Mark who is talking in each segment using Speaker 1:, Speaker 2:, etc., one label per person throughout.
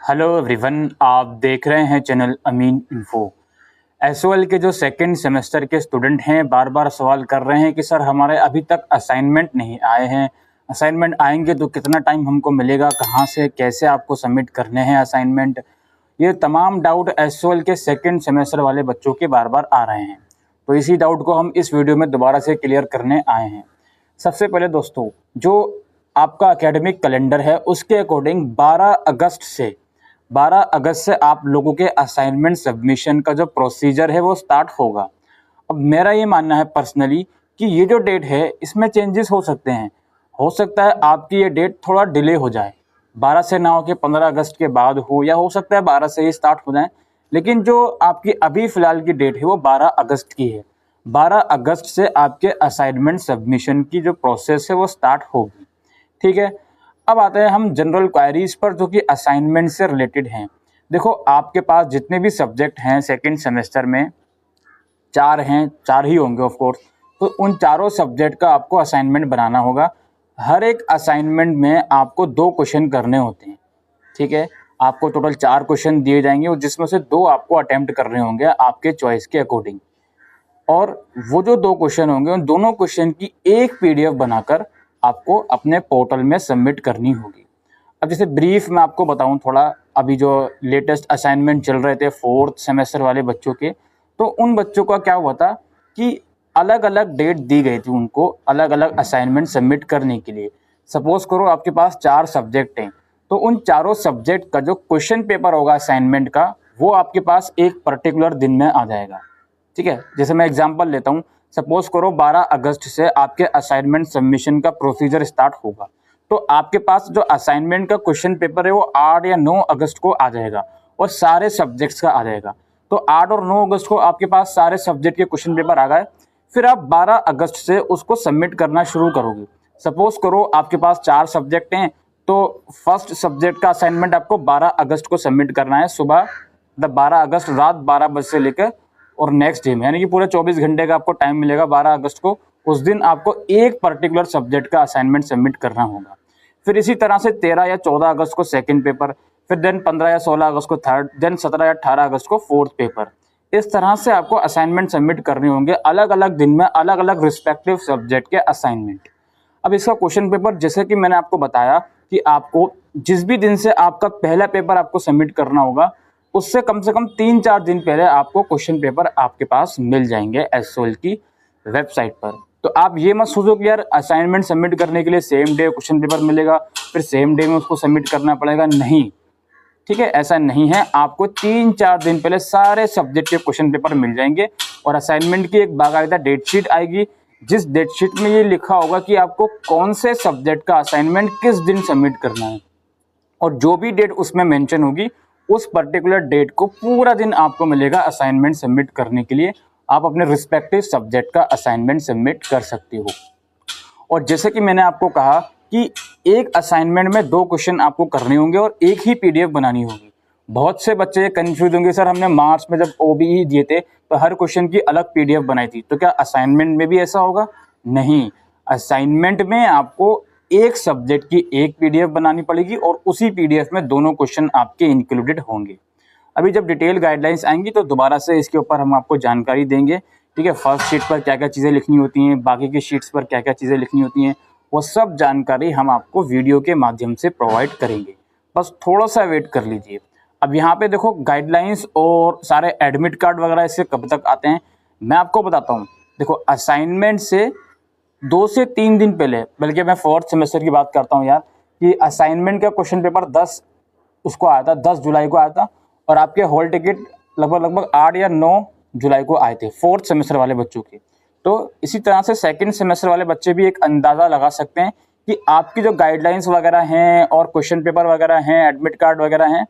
Speaker 1: Hello everyone, आप देख रहे हैं चैनल अमीन इन्फो। एसओएल के जो सेकंड सेमेस्टर के स्टूडेंट हैं बार बार सवाल कर रहे हैं कि सर हमारे अभी तक असाइनमेंट नहीं आए हैं। असाइनमेंट आएंगे तो कितना टाइम हमको मिलेगा, कहाँ से कैसे आपको सबमिट करने हैं असाइनमेंट। ये तमाम डाउट एसओएल के सेकंड सेमेस्टर वाले बच्चों के बार बार आ रहे हैं, तो इसी डाउट को हम इस वीडियो में दोबारा से क्लियर करने आए हैं। सबसे पहले दोस्तों, जो आपका एकेडमिक कैलेंडर है उसके अकॉर्डिंग 12 अगस्त से आप लोगों के असाइनमेंट सबमिशन का जो प्रोसीजर है वो स्टार्ट होगा। अब मेरा ये मानना है पर्सनली कि ये जो डेट है इसमें चेंजेस हो सकते हैं। हो सकता है आपकी ये डेट थोड़ा डिले हो जाए, 12 से ना हो के 15 अगस्त के बाद हो, या हो सकता है 12 से ही स्टार्ट हो जाए। लेकिन जो आपकी अभी फ़िलहाल की डेट है वो 12 अगस्त की है। 12 अगस्त से आपके असाइनमेंट सबमिशन की जो प्रोसेस है वो स्टार्ट होगी। ठीक है, अब आते हैं हम जनरल क्वायरीज पर जो कि असाइनमेंट से रिलेटेड हैं। देखो, आपके पास जितने भी सब्जेक्ट हैं सेकंड सेमेस्टर में, 4 हैं, 4 ही होंगे ऑफ कोर्स, तो उन चारों सब्जेक्ट का आपको असाइनमेंट बनाना होगा। हर एक असाइनमेंट में आपको 2 क्वेश्चन करने होते हैं। ठीक है, आपको टोटल 4 क्वेश्चन दिए जाएंगे और जिसमें से 2 आपको अटेम्प्ट करने होंगे आपके चॉइस के अकॉर्डिंग। और वो जो 2 क्वेश्चन होंगे उन दोनों क्वेश्चन की एक पीडीएफ बनाकर आपको अपने पोर्टल में सबमिट करनी होगी। अब जैसे ब्रीफ में आपको बताऊं थोड़ा, अभी जो लेटेस्ट असाइनमेंट चल रहे थे 4th सेमेस्टर वाले बच्चों के, तो उन बच्चों का क्या हुआ था कि अलग अलग डेट दी गई थी उनको अलग अलग असाइनमेंट सबमिट करने के लिए। सपोज करो आपके पास 4 सब्जेक्ट हैं, तो उन चारों सब्जेक्ट का जो क्वेश्चन पेपर होगा असाइनमेंट का वो आपके पास एक पर्टिकुलर दिन में आ जाएगा। ठीक है, जैसे मैं एग्जांपल लेता हूँ, सपोज करो 12 अगस्त से आपके असाइनमेंट सबमिशन का प्रोसीजर स्टार्ट होगा, तो आपके पास जो असाइनमेंट का क्वेश्चन पेपर है वो 8 या 9 अगस्त को आ जाएगा और सारे सब्जेक्ट्स का आ जाएगा। तो 8 और 9 अगस्त को आपके पास सारे सब्जेक्ट के क्वेश्चन पेपर आ गए। फिर आप 12 अगस्त से उसको सबमिट करना शुरू करोगे। सपोज करो आपके पास 4 सब्जेक्ट हैं, तो फर्स्ट सब्जेक्ट का असाइनमेंट आपको 12 अगस्त को सबमिट करना है सुबह, 12 अगस्त रात 12 बजे से लेकर और नेक्स्ट डे में, यानी कि पूरे 24 घंटे का आपको टाइम मिलेगा 12 अगस्त को। उस दिन आपको एक पर्टिकुलर सब्जेक्ट का असाइनमेंट सबमिट करना होगा। फिर इसी तरह से 13 या 14 अगस्त को सेकंड पेपर, फिर देन 15 या 16 अगस्त को थर्ड, देन 17 या 18 अगस्त को फोर्थ पेपर। इस तरह से आपको असाइनमेंट सबमिट करने होंगे अलग अलग दिन में अलग अलग रिस्पेक्टिव सब्जेक्ट के असाइनमेंट। अब इसका क्वेश्चन पेपर जैसे कि मैंने आपको बताया कि आपको जिस भी दिन से आपका पहला पेपर आपको सबमिट करना होगा उससे कम से कम 3-4 दिन पहले आपको क्वेश्चन पेपर आपके पास मिल जाएंगे एसओएल की वेबसाइट पर। तो आप ये मत सोचो कि यार असाइनमेंट सबमिट करने के लिए सेम डे क्वेश्चन पेपर मिलेगा फिर सेम डे में उसको सबमिट करना पड़ेगा, नहीं। ठीक है, ऐसा नहीं है। आपको 3-4 दिन पहले सारे सब्जेक्ट के क्वेश्चन पेपर मिल जाएंगे और असाइनमेंट की एक बाकायदा डेट शीट आएगी, जिस डेट शीट में ये लिखा होगा कि आपको कौन से सब्जेक्ट का असाइनमेंट किस दिन सबमिट करना है। और जो भी डेट उसमें मेंशन होगी उस पर्टिकुलर डेट को पूरा दिन आपको मिलेगा असाइनमेंट सबमिट करने के लिए। आप अपने रिस्पेक्टिव सब्जेक्ट का असाइनमेंट सबमिट कर सकते हो। और जैसे कि मैंने आपको कहा कि एक असाइनमेंट में 2 क्वेश्चन आपको करने होंगे और एक ही पीडीएफ बनानी होगी। बहुत से बच्चे कंफ्यूज होंगे, सर हमने मार्च में जब ओबीई दिए थे तो हर क्वेश्चन की अलग पीडीएफ बनाई थी, तो क्या असाइनमेंट में भी ऐसा होगा? नहीं, असाइनमेंट में आपको एक सब्जेक्ट की एक पीडीएफ बनानी पड़ेगी और उसी पीडीएफ में दोनों क्वेश्चन आपके इंक्लूडेड होंगे। अभी जब डिटेल गाइडलाइंस आएंगी तो दोबारा से इसके ऊपर हम आपको जानकारी देंगे। ठीक है, फर्स्ट शीट पर क्या क्या चीज़ें लिखनी होती हैं, बाकी की शीट्स पर क्या क्या चीज़ें लिखनी होती हैं, वो सब जानकारी हम आपको वीडियो के माध्यम से प्रोवाइड करेंगे। बस थोड़ा सा वेट कर लीजिए। अब यहाँ पे देखो गाइडलाइंस और सारे एडमिट कार्ड वगैरह इससे कब तक आते हैं मैं आपको बताता हूँ। देखो, असाइनमेंट से 2 से 3 दिन पहले, बल्कि मैं 4th सेमेस्टर की बात करता हूँ यार, कि असाइनमेंट का क्वेश्चन पेपर 10 उसको आया था, 10 जुलाई को आया था और आपके हॉल टिकट लगभग 8 या 9 जुलाई को आए थे 4th सेमेस्टर वाले बच्चों के। तो इसी तरह से सेकंड सेमेस्टर वाले बच्चे भी एक अंदाज़ा लगा सकते हैं कि आपकी जो गाइडलाइंस वगैरह हैं और क्वेश्चन पेपर वगैरह हैं, एडमिट कार्ड वगैरह हैं।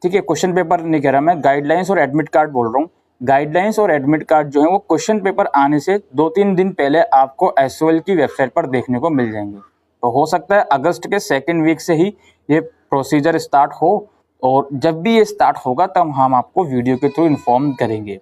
Speaker 1: ठीक है, क्वेश्चन पेपर नहीं कह रहा मैं, गाइडलाइंस और एडमिट कार्ड बोल रहा हूँ। गाइडलाइंस और एडमिट कार्ड जो है वो क्वेश्चन पेपर आने से 2-3 दिन पहले आपको एसओएल की वेबसाइट पर देखने को मिल जाएंगे। तो हो सकता है अगस्त के सेकेंड वीक से ही ये प्रोसीजर स्टार्ट हो और जब भी ये स्टार्ट होगा तब हम आपको वीडियो के थ्रू इन्फॉर्म करेंगे।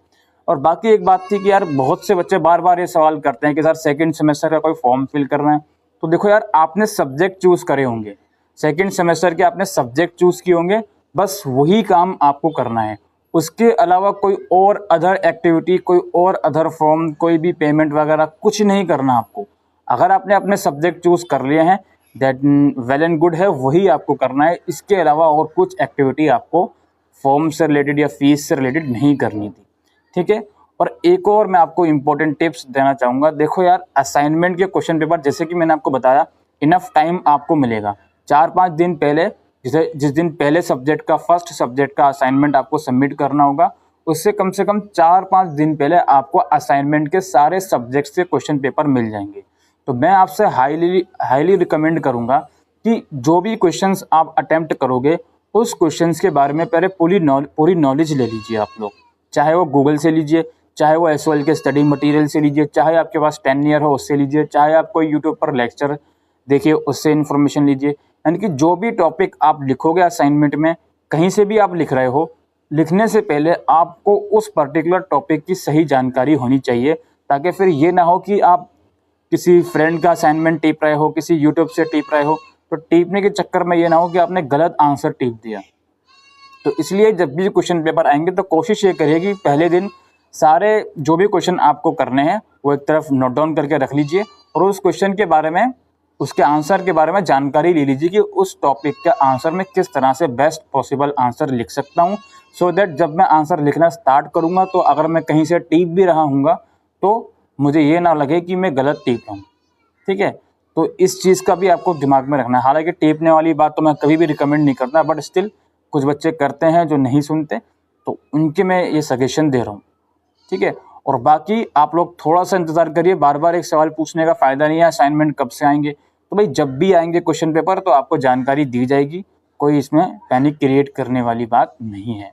Speaker 1: और बाकी एक बात थी कि यार बहुत से बच्चे बार बार ये सवाल करते हैं कि सर सेकंड सेमेस्टर का कोई फॉर्म फिल करना है। तो देखो यार, आपने सब्जेक्ट चूज़ करे होंगे, सेकंड सेमेस्टर के आपने सब्जेक्ट चूज़ किए होंगे, बस वही काम आपको करना है। उसके अलावा कोई और अदर एक्टिविटी, कोई और अदर फॉर्म, कोई भी पेमेंट वगैरह कुछ नहीं करना आपको। अगर आपने अपने सब्जेक्ट चूज़ कर लिए हैं दैट वेल एंड गुड है, वही आपको करना है। इसके अलावा और कुछ एक्टिविटी आपको फॉर्म से रिलेटेड या फीस से रिलेटेड नहीं करनी थी, ठीक है। और एक और मैं आपको इम्पोर्टेंट टिप्स देना चाहूँगा। देखो यार, असाइनमेंट के क्वेश्चन पेपर जैसे कि मैंने आपको बताया, इनफ टाइम आपको मिलेगा 4-5 दिन पहले। जिस दिन पहले सब्जेक्ट का, फर्स्ट सब्जेक्ट का असाइनमेंट आपको सबमिट करना होगा, उससे कम से कम 4-5 दिन पहले आपको असाइनमेंट के सारे सब्जेक्ट से क्वेश्चन पेपर मिल जाएंगे। तो मैं आपसे हाईली रिकमेंड करूँगा कि जो भी क्वेश्चंस आप अटेम्प्ट करोगे, उस क्वेश्चंस के बारे में पहले पूरी नॉलेज ले लीजिए आप लोग। चाहे वो गूगल से लीजिए, चाहे वो SOL के स्टडी मटेरियल से लीजिए, चाहे आपके पास 10 ईयर हो उससे लीजिए, चाहे आप कोई यूट्यूब पर लेक्चर देखिए उससे इन्फॉर्मेशन लीजिए। यानी कि जो भी टॉपिक आप लिखोगे असाइनमेंट में, कहीं से भी आप लिख रहे हो, लिखने से पहले आपको उस पर्टिकुलर टॉपिक की सही जानकारी होनी चाहिए, ताकि फिर ये ना हो कि आप किसी फ्रेंड का असाइनमेंट टिप रहे हो, किसी यूट्यूब से टिप रहे हो, तो टिपने के चक्कर में ये ना हो कि आपने गलत आंसर टिप दिया। तो इसलिए जब भी क्वेश्चन पेपर आएंगे तो कोशिश ये करिए कि पहले दिन सारे जो भी क्वेश्चन आपको करने हैं वो एक तरफ नोट डाउन करके रख लीजिए, और उस क्वेश्चन के बारे में, उसके आंसर के बारे में जानकारी ले लीजिए कि उस टॉपिक के आंसर में किस तरह से बेस्ट पॉसिबल आंसर लिख सकता हूँ, सो दैट जब मैं आंसर लिखना स्टार्ट करूँगा तो अगर मैं कहीं से टिप भी रहा हूँगा तो मुझे ये ना लगे कि मैं गलत टिप रहा हूँ, ठीक है। तो इस चीज़ का भी आपको दिमाग में रखना है। हालांकि टिपने वाली बात तो मैं कभी भी रिकमेंड नहीं करता, बट स्टिल कुछ बच्चे करते हैं जो नहीं सुनते, तो उनके मैं ये सजेशन दे रहा हूँ, ठीक है। और बाकी आप लोग थोड़ा सा इंतज़ार करिए, बार बार एक सवाल पूछने का फ़ायदा नहीं है। असाइनमेंट कब से आएंगे, तो भाई जब भी आएंगे क्वेश्चन पेपर तो आपको जानकारी दी जाएगी, कोई इसमें पैनिक क्रिएट करने वाली बात नहीं है।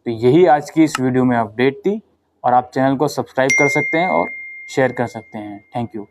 Speaker 1: तो यही आज की इस वीडियो में अपडेट थी, और आप चैनल को सब्सक्राइब कर सकते हैं और शेयर कर सकते हैं। Thank you.